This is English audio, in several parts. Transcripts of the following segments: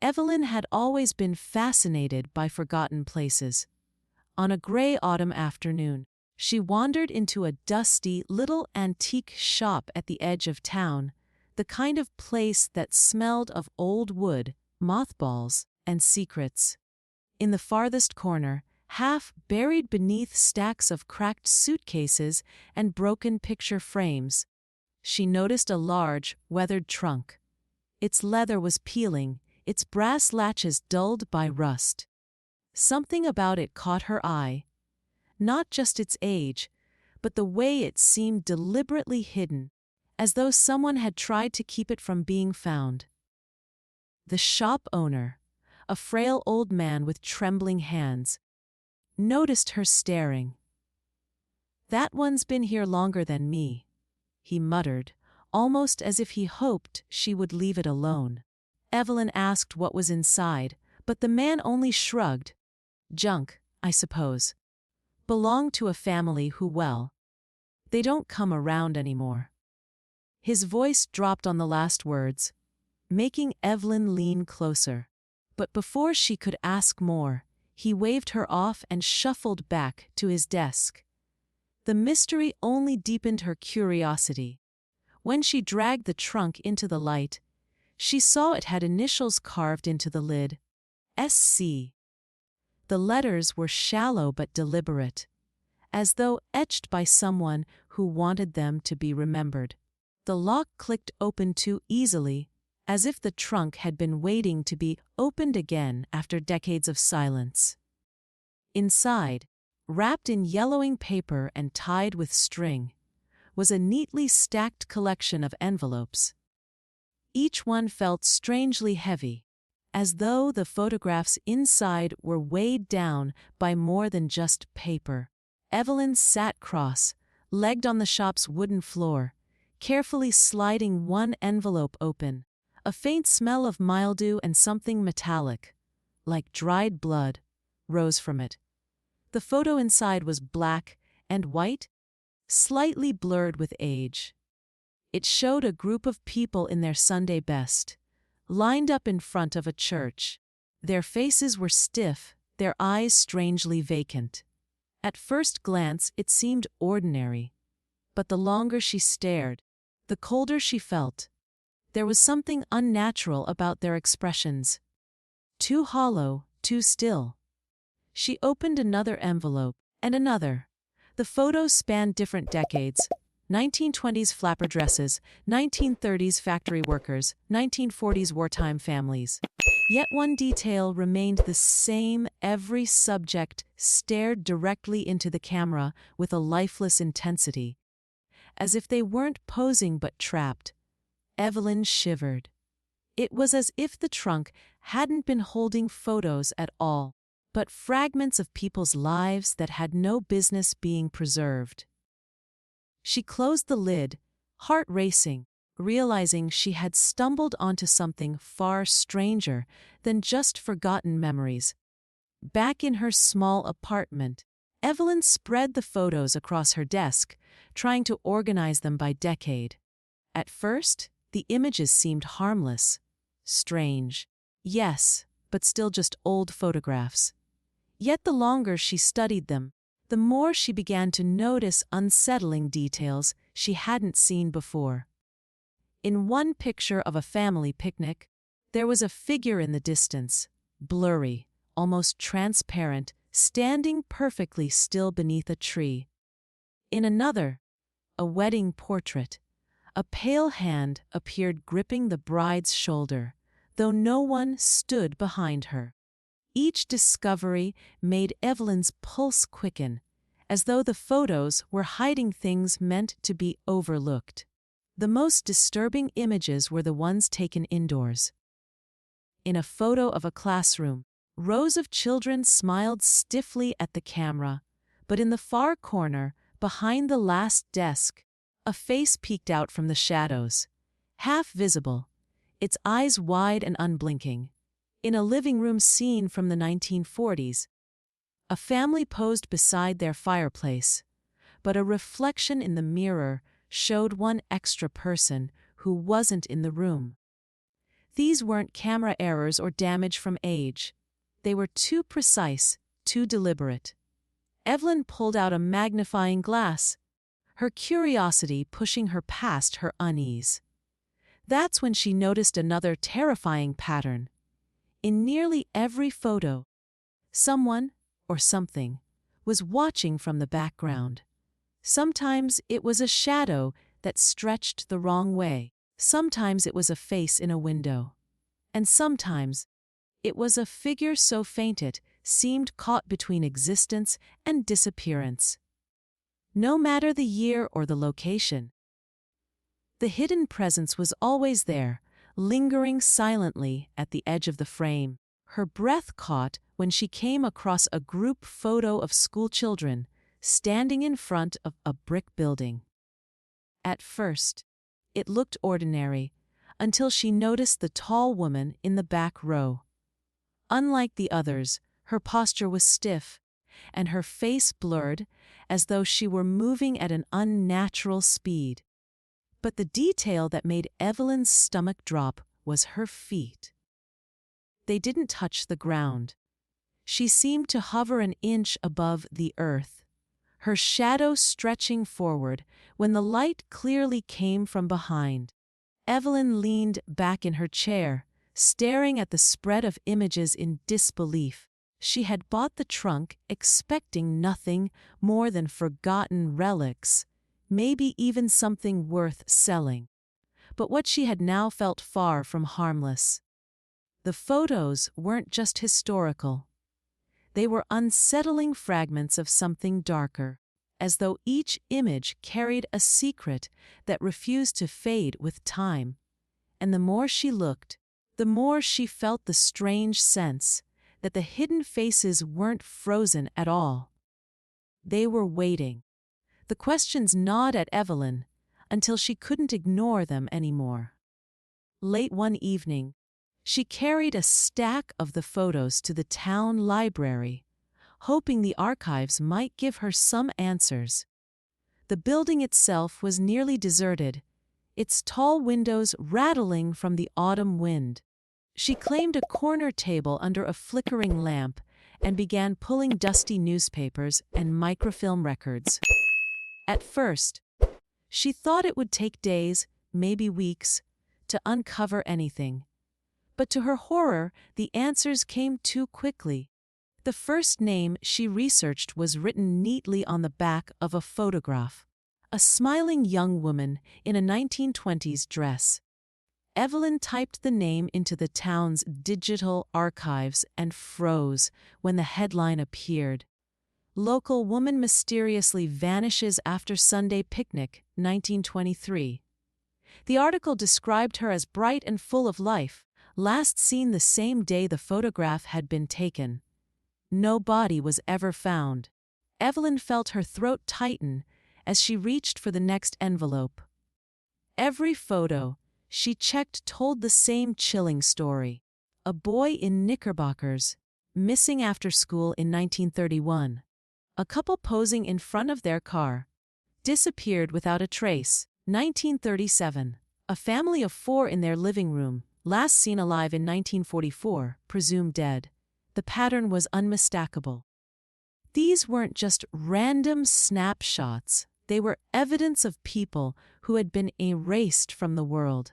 Evelyn had always been fascinated by forgotten places. On a gray autumn afternoon, she wandered into a dusty little antique shop at the edge of town, the kind of place that smelled of old wood, mothballs, and secrets. In the farthest corner, half buried beneath stacks of cracked suitcases and broken picture frames, she noticed a large, weathered trunk. Its leather was peeling, its brass latches dulled by rust. Something about it caught her eye. Not just its age, but the way it seemed deliberately hidden, as though someone had tried to keep it from being found. The shop owner, a frail old man with trembling hands, noticed her staring. "That one's been here longer than me," he muttered, almost as if he hoped she would leave it alone. Evelyn asked what was inside, but the man only shrugged. "Junk, I suppose. Belonged to a family who, well, they don't come around anymore." His voice dropped on the last words, making Evelyn lean closer. But before she could ask more, he waved her off and shuffled back to his desk. The mystery only deepened her curiosity. When she dragged the trunk into the light, she saw it had initials carved into the lid. SC. The letters were shallow but deliberate, as though etched by someone who wanted them to be remembered. The lock clicked open too easily, as if the trunk had been waiting to be opened again after decades of silence. Inside, wrapped in yellowing paper and tied with string, was a neatly stacked collection of envelopes. Each one felt strangely heavy, as though the photographs inside were weighed down by more than just paper. Evelyn sat cross-legged on the shop's wooden floor, carefully sliding one envelope open. A faint smell of mildew and something metallic, like dried blood, rose from it. The photo inside was black and white, slightly blurred with age. It showed a group of people in their Sunday best, lined up in front of a church. Their faces were stiff, their eyes strangely vacant. At first glance it seemed ordinary, but the longer she stared, the colder she felt. There was something unnatural about their expressions. Too hollow, too still. She opened another envelope, and another. The photos spanned different decades: 1920s flapper dresses, 1930s factory workers, 1940s wartime families. Yet one detail remained the same: every subject stared directly into the camera with a lifeless intensity, as if they weren't posing but trapped. Evelyn shivered. It was as if the trunk hadn't been holding photos at all, but fragments of people's lives that had no business being preserved. She closed the lid, heart racing, realizing she had stumbled onto something far stranger than just forgotten memories. Back in her small apartment, Evelyn spread the photos across her desk, trying to organize them by decade. At first, the images seemed harmless, strange. Yes, but still just old photographs. Yet the longer she studied them, the more she began to notice unsettling details she hadn't seen before. In one picture of a family picnic, there was a figure in the distance, blurry, almost transparent, standing perfectly still beneath a tree. In another, a wedding portrait. A pale hand appeared gripping the bride's shoulder, though no one stood behind her. Each discovery made Evelyn's pulse quicken, as though the photos were hiding things meant to be overlooked. The most disturbing images were the ones taken indoors. In a photo of a classroom, rows of children smiled stiffly at the camera, but in the far corner, behind the last desk, a face peeked out from the shadows, half visible, its eyes wide and unblinking. In a living room scene from the 1940s, a family posed beside their fireplace, but a reflection in the mirror showed one extra person who wasn't in the room. These weren't camera errors or damage from age. They were too precise, too deliberate. Evelyn pulled out a magnifying glass, her curiosity pushing her past her unease. That's when she noticed another terrifying pattern. In nearly every photo, someone, or something, was watching from the background. Sometimes it was a shadow that stretched the wrong way. Sometimes it was a face in a window. And sometimes it was a figure so faint it seemed caught between existence and disappearance. No matter the year or the location, the hidden presence was always there, lingering silently at the edge of the frame. Her breath caught when she came across a group photo of schoolchildren standing in front of a brick building. At first, it looked ordinary, until she noticed the tall woman in the back row. Unlike the others, her posture was stiff, and her face blurred, as though she were moving at an unnatural speed. But the detail that made Evelyn's stomach drop was her feet. They didn't touch the ground. She seemed to hover an inch above the earth, her shadow stretching forward when the light clearly came from behind. Evelyn leaned back in her chair, staring at the spread of images in disbelief. She had bought the trunk expecting nothing more than forgotten relics, maybe even something worth selling. But what she had now felt far from harmless. The photos weren't just historical. They were unsettling fragments of something darker, as though each image carried a secret that refused to fade with time. And the more she looked, the more she felt the strange sense that the hidden faces weren't frozen at all. They were waiting. The questions gnawed at Evelyn until she couldn't ignore them anymore. Late one evening, she carried a stack of the photos to the town library, hoping the archives might give her some answers. The building itself was nearly deserted, its tall windows rattling from the autumn wind. She claimed a corner table under a flickering lamp and began pulling dusty newspapers and microfilm records. At first, she thought it would take days, maybe weeks, to uncover anything. But to her horror, the answers came too quickly. The first name she researched was written neatly on the back of a photograph. A smiling young woman in a 1920s dress. Evelyn typed the name into the town's digital archives and froze when the headline appeared. Local woman mysteriously vanishes after Sunday picnic, 1923. The article described her as bright and full of life, last seen the same day the photograph had been taken. No body was ever found. Evelyn felt her throat tighten as she reached for the next envelope. Every photo she checked told the same chilling story. A boy in knickerbockers, missing after school in 1931. A couple posing in front of their car, disappeared without a trace, 1937. A family of 4 in their living room, last seen alive in 1944, presumed dead. The pattern was unmistakable. These weren't just random snapshots, they were evidence of people who had been erased from the world.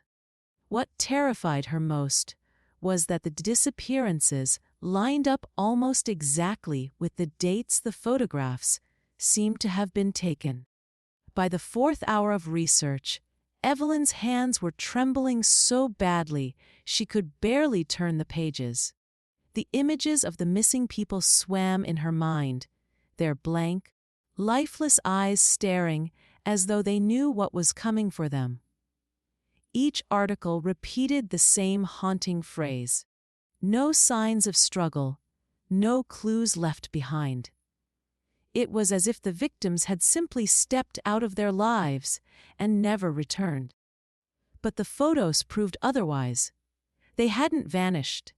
What terrified her most was that the disappearances lined up almost exactly with the dates the photographs seemed to have been taken. By the 4th hour of research, Evelyn's hands were trembling so badly she could barely turn the pages. The images of the missing people swam in her mind, their blank, lifeless eyes staring as though they knew what was coming for them. Each article repeated the same haunting phrase. No signs of struggle, no clues left behind. It was as if the victims had simply stepped out of their lives and never returned. But the photos proved otherwise. They hadn't vanished.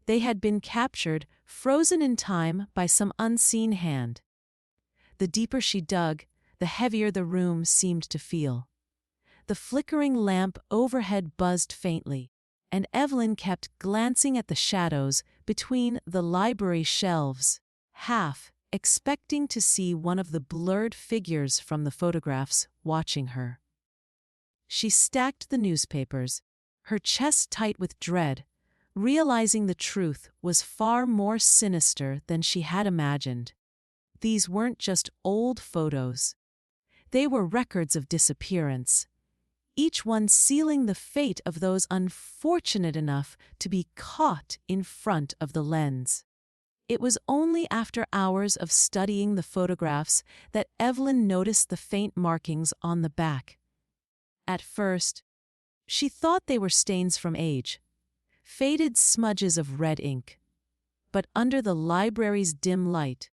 They had been captured, frozen in time by some unseen hand. The deeper she dug, the heavier the room seemed to feel. The flickering lamp overhead buzzed faintly. and Evelyn kept glancing at the shadows between the library shelves, half expecting to see one of the blurred figures from the photographs watching her. She stacked the newspapers, her chest tight with dread, realizing the truth was far more sinister than she had imagined. These weren't just old photos. They were records of disappearance, each one sealing the fate of those unfortunate enough to be caught in front of the lens. It was only after hours of studying the photographs that Evelyn noticed the faint markings on the back. At first, she thought they were stains from age, faded smudges of red ink. But under the library's dim light,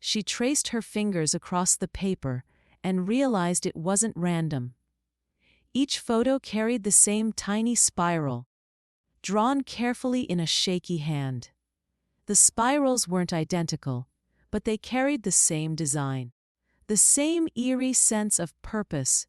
she traced her fingers across the paper and realized it wasn't random. Each photo carried the same tiny spiral, drawn carefully in a shaky hand. The spirals weren't identical, but they carried the same design, the same eerie sense of purpose,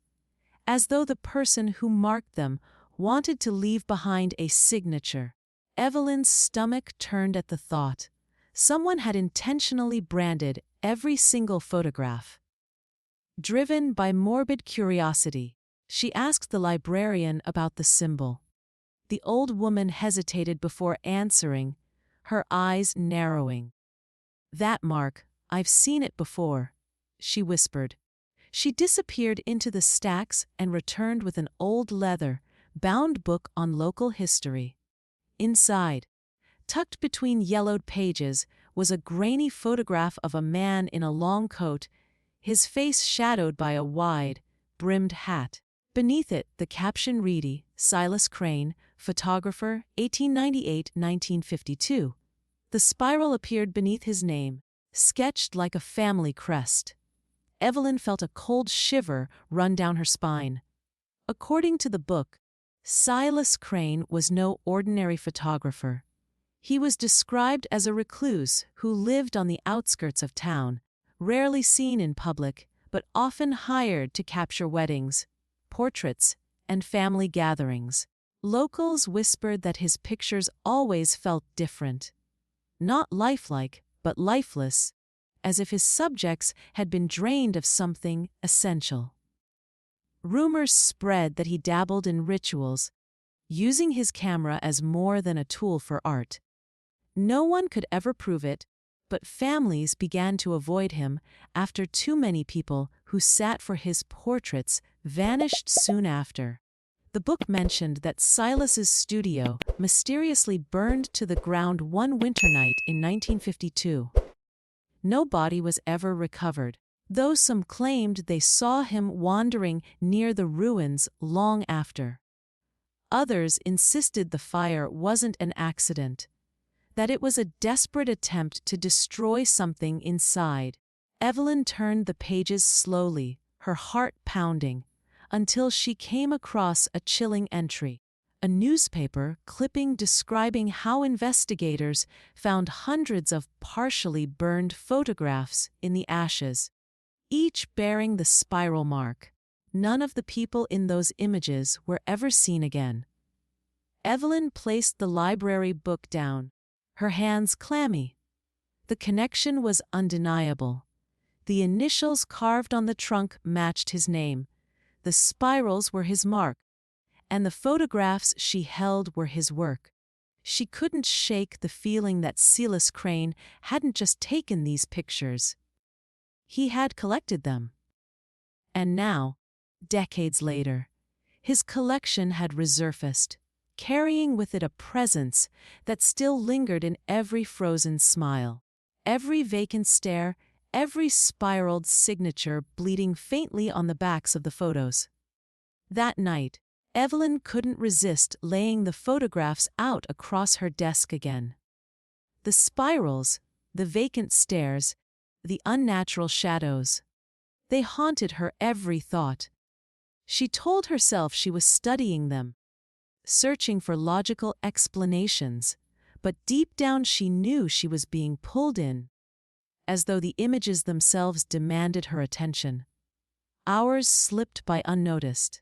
as though the person who marked them wanted to leave behind a signature. Evelyn's stomach turned at the thought. Someone had intentionally branded every single photograph. Driven by morbid curiosity, she asked the librarian about the symbol. The old woman hesitated before answering, her eyes narrowing. "That mark, I've seen it before," she whispered. She disappeared into the stacks and returned with an old leather-bound book on local history. Inside, tucked between yellowed pages, was a grainy photograph of a man in a long coat, his face shadowed by a wide, brimmed hat. Beneath it, the caption read, "Silas Crane, photographer, 1898–1952. The spiral appeared beneath his name, sketched like a family crest. Evelyn felt a cold shiver run down her spine. According to the book, Silas Crane was no ordinary photographer. He was described as a recluse who lived on the outskirts of town, rarely seen in public, but often hired to capture weddings, portraits, and family gatherings. Locals whispered that his pictures always felt different. Not lifelike, but lifeless, as if his subjects had been drained of something essential. Rumors spread that he dabbled in rituals, using his camera as more than a tool for art. No one could ever prove it, but families began to avoid him after too many people who sat for his portraits vanished soon after. The book mentioned that Silas's studio mysteriously burned to the ground one winter night in 1952. No body was ever recovered, though some claimed they saw him wandering near the ruins long after. Others insisted the fire wasn't an accident, that it was a desperate attempt to destroy something inside. Evelyn turned the pages slowly, her heart pounding, until she came across a chilling entry. A newspaper clipping describing how investigators found hundreds of partially burned photographs in the ashes, each bearing the spiral mark. None of the people in those images were ever seen again. Evelyn placed the library book down, her hands clammy. The connection was undeniable. The initials carved on the trunk matched his name, the spirals were his mark, and the photographs she held were his work. She couldn't shake the feeling that Silas Crane hadn't just taken these pictures. He had collected them. And now, decades later, his collection had resurfaced, carrying with it a presence that still lingered in every frozen smile, every vacant stare, every spiraled signature bleeding faintly on the backs of the photos. That night, Evelyn couldn't resist laying the photographs out across her desk again. The spirals, the vacant stares, the unnatural shadows. They haunted her every thought. She told herself she was studying them, searching for logical explanations, but deep down she knew she was being pulled in, as though the images themselves demanded her attention. Hours slipped by unnoticed.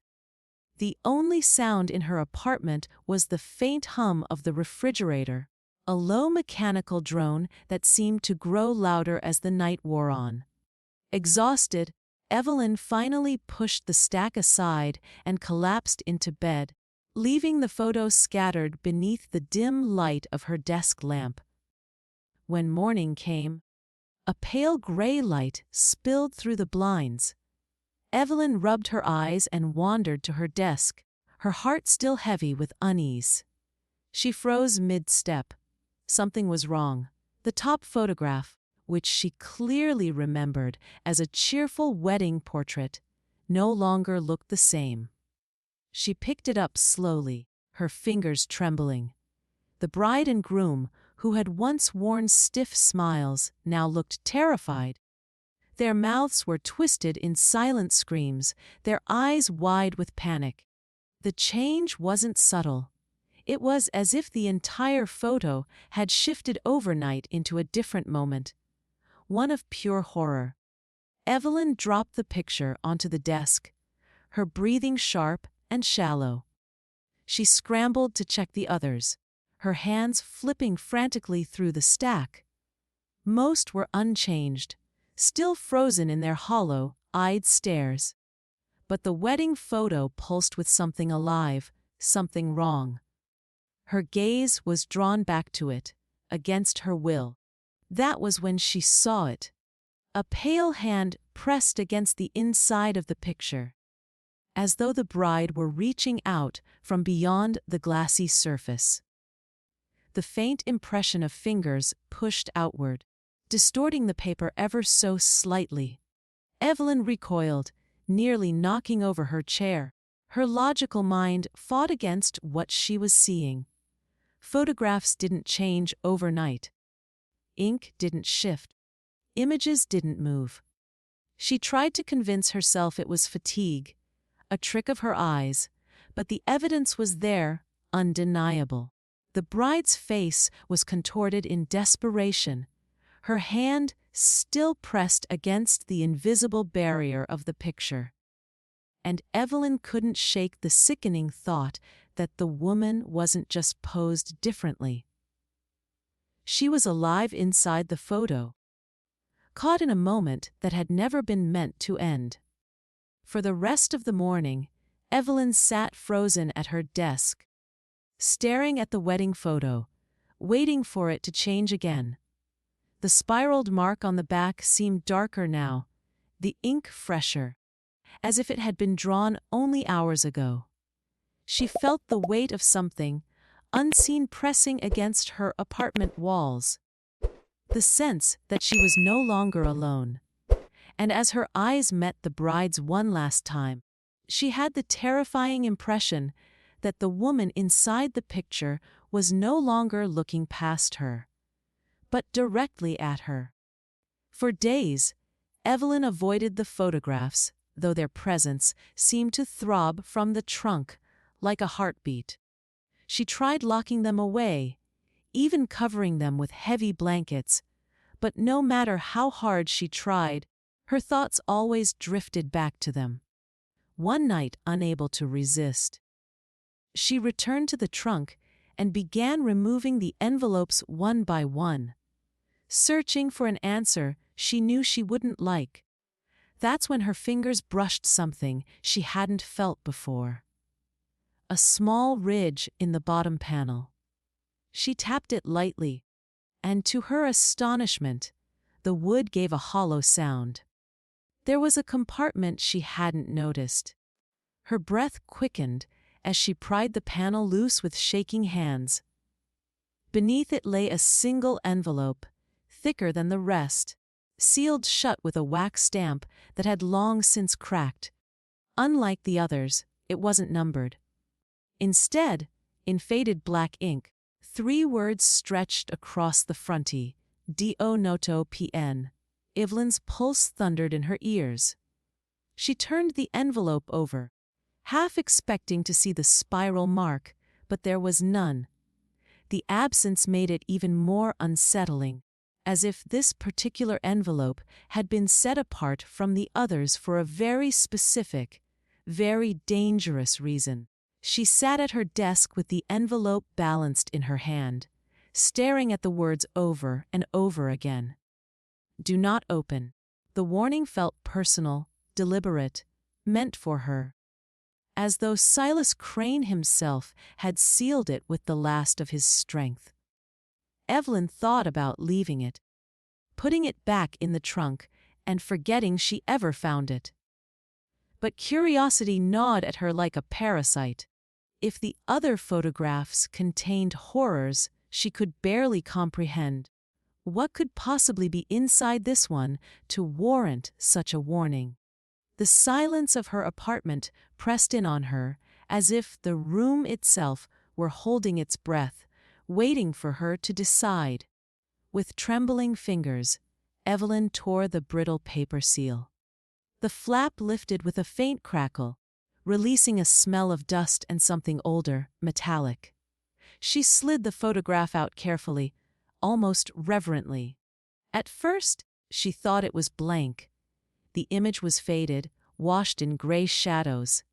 The only sound in her apartment was the faint hum of the refrigerator, a low mechanical drone that seemed to grow louder as the night wore on. Exhausted, Evelyn finally pushed the stack aside and collapsed into bed, leaving the photos scattered beneath the dim light of her desk lamp. When morning came, a pale gray light spilled through the blinds. Evelyn rubbed her eyes and wandered to her desk, her heart still heavy with unease. She froze mid-step. Something was wrong. The top photograph, which she clearly remembered as a cheerful wedding portrait, no longer looked the same. She picked it up slowly, her fingers trembling. The bride and groom, who had once worn stiff smiles, now looked terrified. Their mouths were twisted in silent screams, their eyes wide with panic. The change wasn't subtle. It was as if the entire photo had shifted overnight into a different moment, one of pure horror. Evelyn dropped the picture onto the desk, her breathing sharp and shallow. She scrambled to check the others, her hands flipping frantically through the stack. Most were unchanged, still frozen in their hollow-eyed stares. But the wedding photo pulsed with something alive, something wrong. Her gaze was drawn back to it, against her will. That was when she saw it. A pale hand pressed against the inside of the picture, as though the bride were reaching out from beyond the glassy surface. The faint impression of fingers pushed outward, distorting the paper ever so slightly. Evelyn recoiled, nearly knocking over her chair. Her logical mind fought against what she was seeing. Photographs didn't change overnight. Ink didn't shift. Images didn't move. She tried to convince herself it was fatigue, a trick of her eyes, but the evidence was there, undeniable. The bride's face was contorted in desperation, her hand still pressed against the invisible barrier of the picture. And Evelyn couldn't shake the sickening thought that the woman wasn't just posed differently. She was alive inside the photo, caught in a moment that had never been meant to end. For the rest of the morning, Evelyn sat frozen at her desk, staring at the wedding photo, waiting for it to change again. The spiraled mark on the back seemed darker now, the ink fresher, as if it had been drawn only hours ago. She felt the weight of something unseen pressing against her apartment walls, the sense that she was no longer alone. And as her eyes met the bride's one last time, she had the terrifying impression that the woman inside the picture was no longer looking past her, but directly at her. For days, Evelyn avoided the photographs, though their presence seemed to throb from the trunk like a heartbeat. She tried locking them away, even covering them with heavy blankets, but no matter how hard she tried, her thoughts always drifted back to them. One night, unable to resist, she returned to the trunk and began removing the envelopes one by one, searching for an answer she knew she wouldn't like. That's when her fingers brushed something she hadn't felt before. A small ridge in the bottom panel. She tapped it lightly, and to her astonishment, the wood gave a hollow sound. There was a compartment she hadn't noticed. Her breath quickened as she pried the panel loose with shaking hands. Beneath it lay a single envelope, thicker than the rest, sealed shut with a wax stamp that had long since cracked. Unlike the others, it wasn't numbered. Instead, in faded black ink, 3 words stretched across the fronty, "Do noto pn." Evelyn's pulse thundered in her ears. She turned the envelope over, half expecting to see the spiral mark, but there was none. The absence made it even more unsettling, as if this particular envelope had been set apart from the others for a very specific, very dangerous reason. She sat at her desk with the envelope balanced in her hand, staring at the words over and over again. Do not open. The warning felt personal, deliberate, meant for her. As though Silas Crane himself had sealed it with the last of his strength. Evelyn thought about leaving it, putting it back in the trunk, and forgetting she ever found it. But curiosity gnawed at her like a parasite. If the other photographs contained horrors she could barely comprehend, what could possibly be inside this one to warrant such a warning? The silence of her apartment pressed in on her, as if the room itself were holding its breath, waiting for her to decide. With trembling fingers, Evelyn tore the brittle paper seal. The flap lifted with a faint crackle, releasing a smell of dust and something older, metallic. She slid the photograph out carefully, almost reverently. At first, she thought it was blank. The image was faded, washed in gray shadows.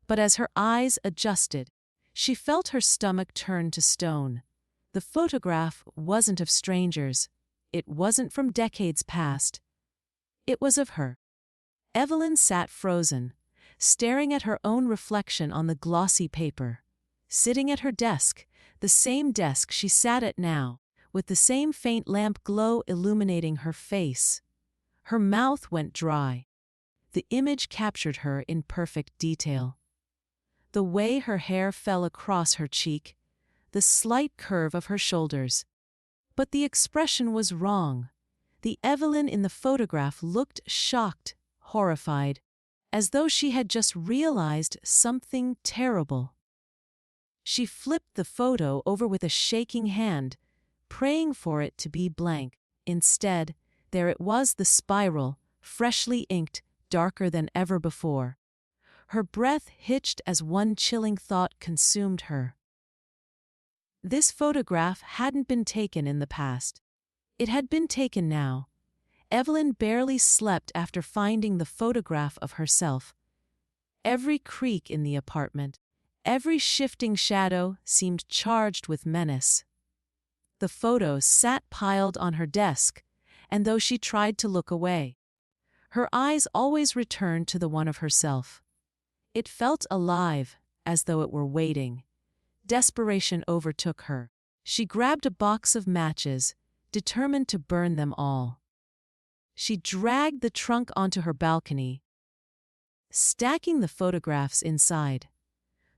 But as her eyes adjusted, she felt her stomach turn to stone. The photograph wasn't of strangers. It wasn't from decades past. It was of her. Evelyn sat frozen, staring at her own reflection on the glossy paper. Sitting at her desk, the same desk she sat at now, with the same faint lamp glow illuminating her face. Her mouth went dry. The image captured her in perfect detail. The way her hair fell across her cheek, the slight curve of her shoulders. But the expression was wrong. The Evelyn in the photograph looked shocked, horrified, as though she had just realized something terrible. She flipped the photo over with a shaking hand, praying for it to be blank. Instead, there it was, the spiral, freshly inked, darker than ever before. Her breath hitched as one chilling thought consumed her. This photograph hadn't been taken in the past. It had been taken now. Evelyn barely slept after finding the photograph of herself. Every creak in the apartment, every shifting shadow seemed charged with menace. The photos sat piled on her desk, and though she tried to look away, her eyes always returned to the one of herself. It felt alive, as though it were waiting. Desperation overtook her. She grabbed a box of matches, determined to burn them all. She dragged the trunk onto her balcony, stacking the photographs inside.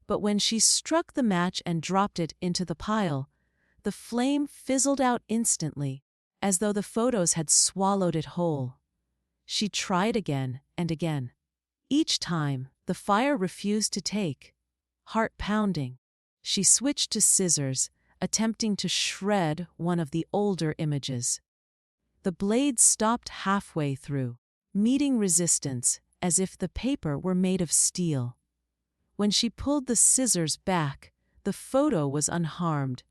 But when she struck the match and dropped it into the pile, the flame fizzled out instantly, as though the photos had swallowed it whole. She tried again and again. Each time, the fire refused to take. Heart pounding, she switched to scissors, attempting to shred one of the older images. The blade stopped halfway through, meeting resistance as if the paper were made of steel. When she pulled the scissors back, the photo was unharmed,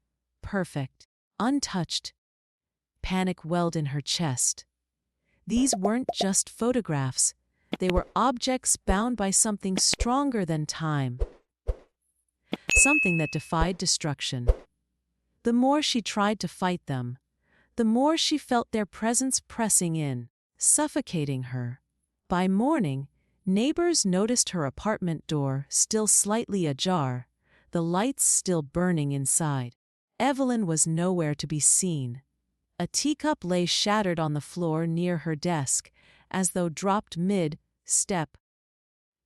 perfect, untouched. Panic welled in her chest. These weren't just photographs. They were objects bound by something stronger than time. Something that defied destruction. The more she tried to fight them, the more she felt their presence pressing in, suffocating her. By morning, neighbors noticed her apartment door still slightly ajar, the lights still burning inside. Evelyn was nowhere to be seen. A teacup lay shattered on the floor near her desk, as though dropped mid-step.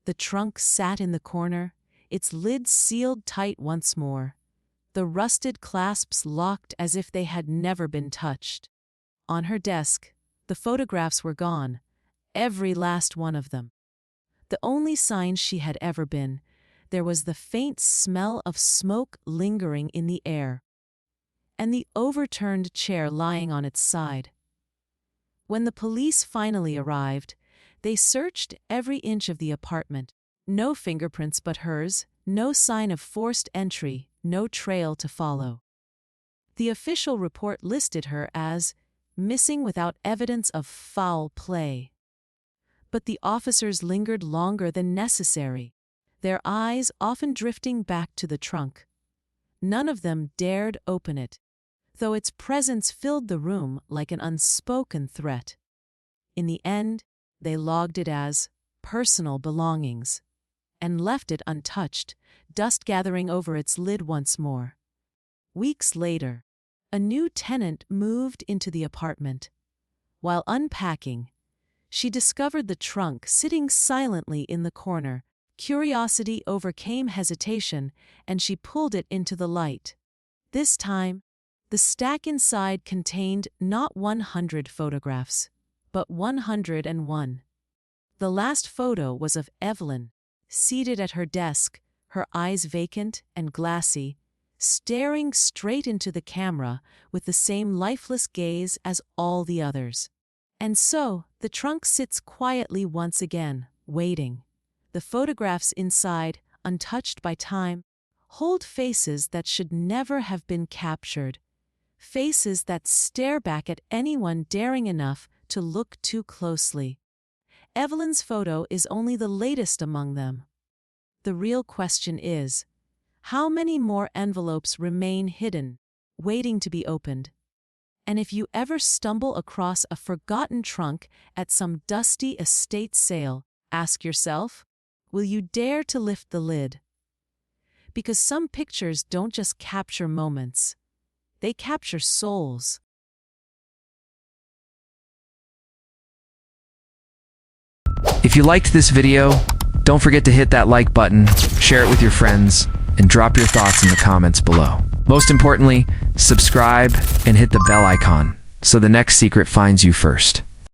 The trunk sat in the corner, its lid sealed tight once more, the rusted clasps locked as if they had never been touched. On her desk, the photographs were gone, every last one of them. The only sign she had ever been, there was the faint smell of smoke lingering in the air, and the overturned chair lying on its side. When the police finally arrived, they searched every inch of the apartment. No fingerprints but hers, no sign of forced entry, no trail to follow. The official report listed her as missing without evidence of foul play. But the officers lingered longer than necessary. their eyes often drifting back to the trunk. None of them dared open it, though its presence filled the room like an unspoken threat. In the end, they logged it as personal belongings and left it untouched, dust gathering over its lid once more. Weeks later, a new tenant moved into the apartment. While unpacking, she discovered the trunk sitting silently in the corner. Curiosity overcame hesitation, and she pulled it into the light. This time, the stack inside contained not 100 photographs, but 101. The last photo was of Evelyn, seated at her desk, her eyes vacant and glassy, staring straight into the camera with the same lifeless gaze as all the others. And so, the trunk sits quietly once again, waiting. The photographs inside, untouched by time, hold faces that should never have been captured. Faces that stare back at anyone daring enough to look too closely. Evelyn's photo is only the latest among them. The real question is, how many more envelopes remain hidden, waiting to be opened? And if you ever stumble across a forgotten trunk at some dusty estate sale, ask yourself, will you dare to lift the lid? Because some pictures don't just capture moments, they capture souls. If you liked this video, don't forget to hit that like button, share it with your friends, and drop your thoughts in the comments below. Most importantly, subscribe and hit the bell icon so the next secret finds you first.